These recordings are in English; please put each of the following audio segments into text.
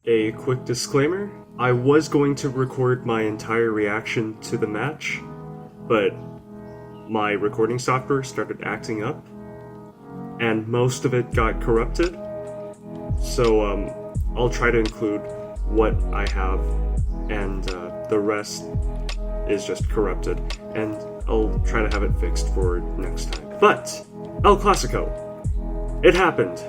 A quick disclaimer, I was going to record my entire reaction to the match, but my recording software started acting up, and most of it got corrupted, so I'll try to include what I have, and the rest is just corrupted, and I'll try to have it fixed for next time. But, El Clasico. It happened.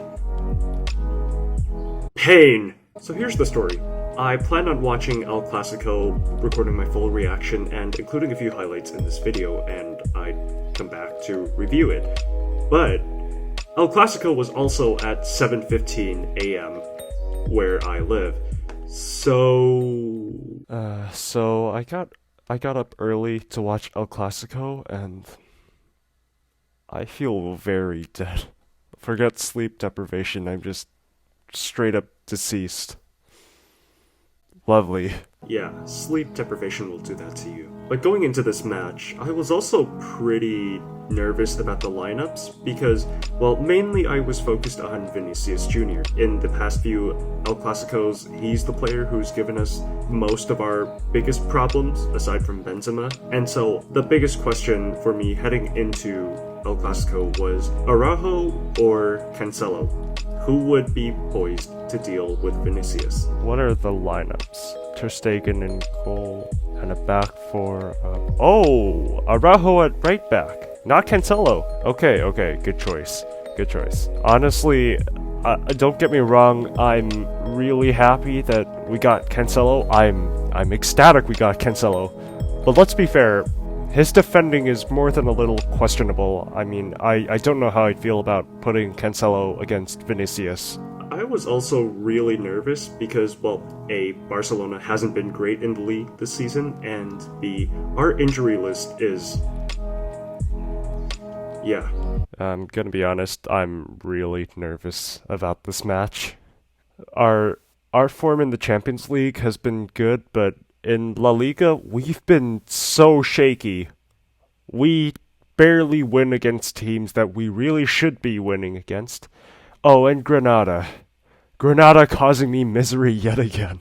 Pain! So here's the story. I planned on watching El Clasico, recording my full reaction, and including a few highlights in this video, and I'd come back to review it. But El Clasico was also at 7:15 a.m. where I live. So I got up early to watch El Clasico, and I feel very dead. Forget sleep deprivation, I'm just straight up deceased. Lovely. yeah, sleep deprivation will do that to you. But going into this match, I was also pretty nervous about the lineups because, well, mainly I was focused on Vinicius Jr. In the past few El Clasicos, he's the player who's given us most of our biggest problems, aside from Benzema. And so the biggest question for me heading into El Clasico was Araujo or Cancelo? Who would be poised to deal with Vinicius? What are the lineups? Ter Stegen in goal, and a back four. Araujo at right back, not Cancelo. Okay, good choice. Honestly, don't get me wrong. I'm really happy that we got Cancelo. I'm ecstatic we got Cancelo. But let's be fair. His defending is more than a little questionable. I mean, I don't know how I'd feel about putting Cancelo against Vinicius. I was also really nervous because, well, A, Barcelona hasn't been great in the league this season, and B, our injury list is... yeah. I'm gonna be honest, I'm really nervous about this match. Our form in the Champions League has been good, but in La Liga, we've been so shaky. We barely win against teams that we really should be winning against. Oh, and Granada. Granada causing me misery yet again.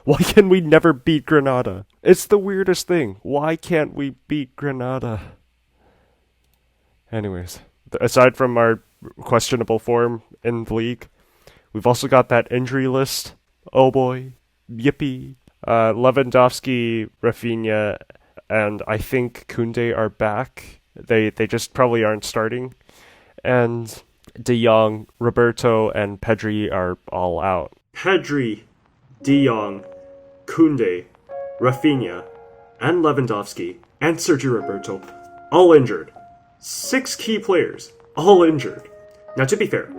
Why can we never beat Granada? It's the weirdest thing. Why can't we beat Granada? Anyways, aside from our questionable form in the league, we've also got that injury list. Oh boy. Yippee. Lewandowski, Rafinha, and I think Koundé are back. They just probably aren't starting. And De Jong, Roberto, and Pedri are all out. Pedri, De Jong, Koundé, Rafinha, and Lewandowski, and Sergio Roberto, all injured. 6 key players, all injured. Now, to be fair,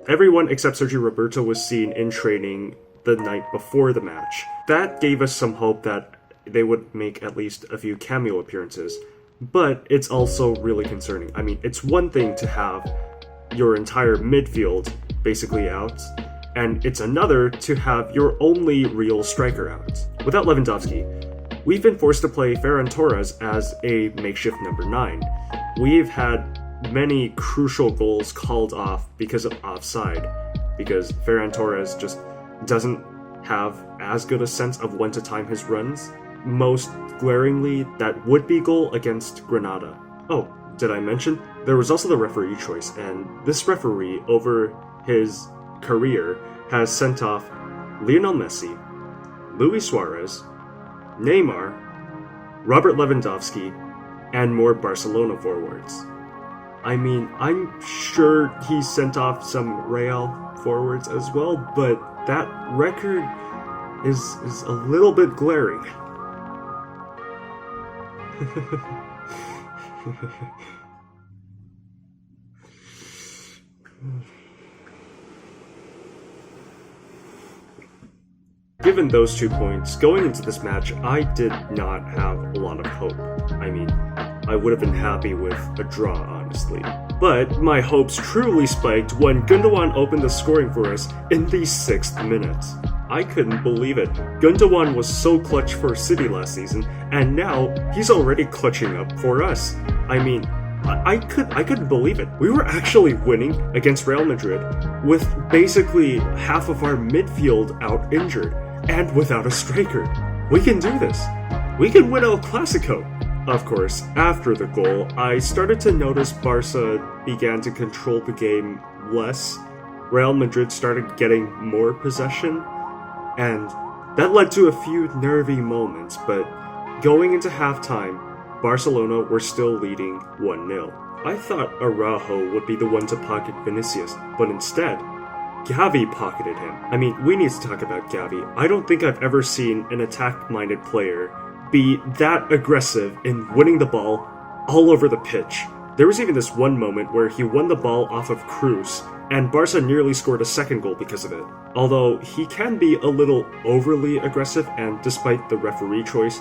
everyone except Sergio Roberto was seen in training the night before the match. That gave us some hope that they would make at least a few cameo appearances, but it's also really concerning. I mean, it's one thing to have your entire midfield basically out, and it's another to have your only real striker out. Without Lewandowski, we've been forced to play Ferran Torres as a makeshift number 9. We've had many crucial goals called off because of offside, because Ferran Torres just doesn't have as good a sense of when to time his runs. Most glaringly, that would-be goal against Granada. Oh, did I mention? There was also the referee choice, and this referee, over his career, has sent off Lionel Messi, Luis Suarez, Neymar, Robert Lewandowski, and more Barcelona forwards. I mean, I'm sure he sent off some Real forwards as well, but that record is a little bit glaring. Given those 2 points, going into this match, I did not have a lot of hope. I mean, I would have been happy with a draw, honestly. But my hopes truly spiked when Gundogan opened the scoring for us in the 6th minute. I couldn't believe it. Gundogan was so clutch for City last season, and now he's already clutching up for us. I mean, I couldn't believe it. We were actually winning against Real Madrid with basically half of our midfield out injured and without a striker. We can do this. We can win El Clasico. Of course, after the goal, I started to notice Barca began to control the game less. Real Madrid started getting more possession, and that led to a few nervy moments, but going into halftime, Barcelona were still leading 1-0. I thought Araujo would be the one to pocket Vinicius, but instead, Gavi pocketed him. I mean, we need to talk about Gavi. I don't think I've ever seen an attack-minded player be that aggressive in winning the ball all over the pitch. There was even this one moment where he won the ball off of Cruz, and Barca nearly scored a second goal because of it. Although he can be a little overly aggressive, and despite the referee choice,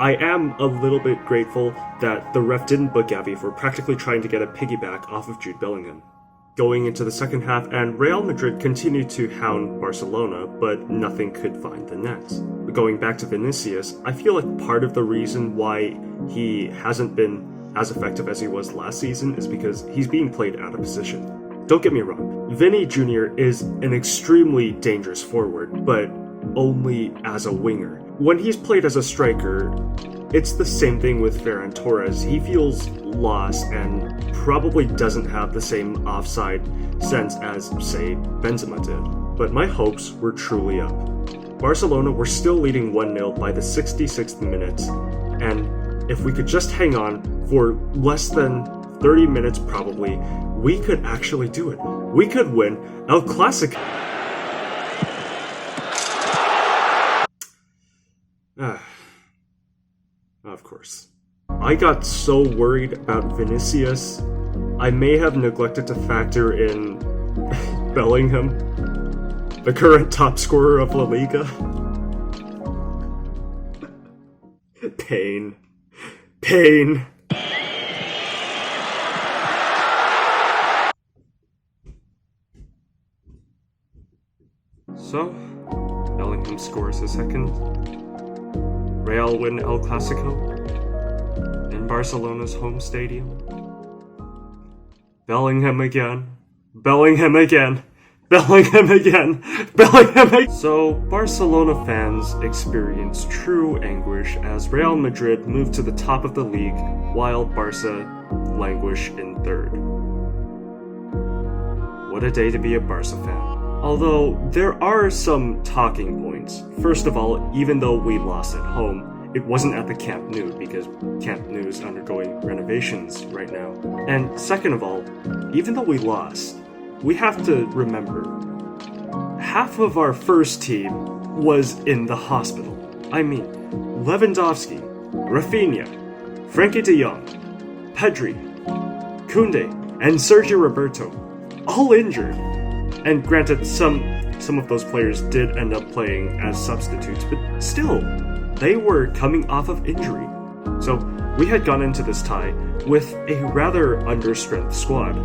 I am a little bit grateful that the ref didn't book Gavi for practically trying to get a piggyback off of Jude Bellingham. Going into the second half, and Real Madrid continued to hound Barcelona, but nothing could find the net. But going back to Vinicius, I feel like part of the reason why he hasn't been as effective as he was last season is because he's being played out of position. Don't get me wrong, Vinny Jr. is an extremely dangerous forward, but only as a winger. When he's played as a striker, it's the same thing with Ferran Torres. He feels lost and probably doesn't have the same offside sense as, say, Benzema did. But my hopes were truly up. Barcelona were still leading 1-0 by the 66th minute, and if we could just hang on for less than 30 minutes probably, we could actually do it. We could win El Clasico. Of course. I got so worried about Vinicius, I may have neglected to factor in Bellingham, the current top scorer of La Liga. Pain. Pain. So, Bellingham scores a second. Real win El Clasico in Barcelona's home stadium. Bellingham again. Bellingham again. Bellingham again. Bellingham again. So, Barcelona fans experienced true anguish as Real Madrid moved to the top of the league while Barca languish in third. What a day to be a Barca fan. Although, there are some talking points. First of all, even though we lost at home, it wasn't at the Camp Nou because Camp Nou is undergoing renovations right now. And second of all, even though we lost, we have to remember, half of our first team was in the hospital. I mean, Lewandowski, Rafinha, Frankie de Jong, Pedri, Koundé, and Sergio Roberto, all injured. And granted, some of those players did end up playing as substitutes, but still, they were coming off of injury. So we had gone into this tie with a rather understrength squad,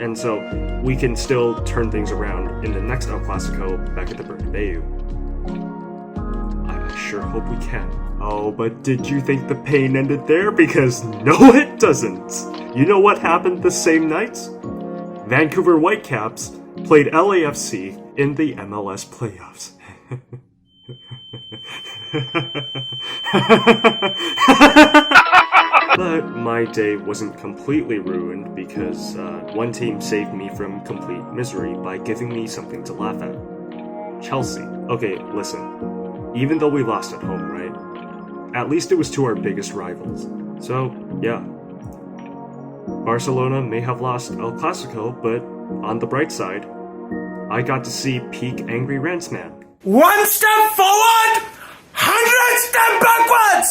and so we can still turn things around in the next El Clasico back at the Bernabeu. I sure hope we can. Oh, but did you think the pain ended there? Because no, it doesn't. You know what happened the same night? Vancouver Whitecaps played LAFC in the MLS playoffs. But my day wasn't completely ruined because one team saved me from complete misery by giving me something to laugh at. Chelsea. Okay, listen. Even though we lost at home, right? At least it was to our biggest rivals. So, yeah. Barcelona may have lost El Clasico, but on the bright side, I got to see peak Angry Rantman. One step forward, 100 step backwards!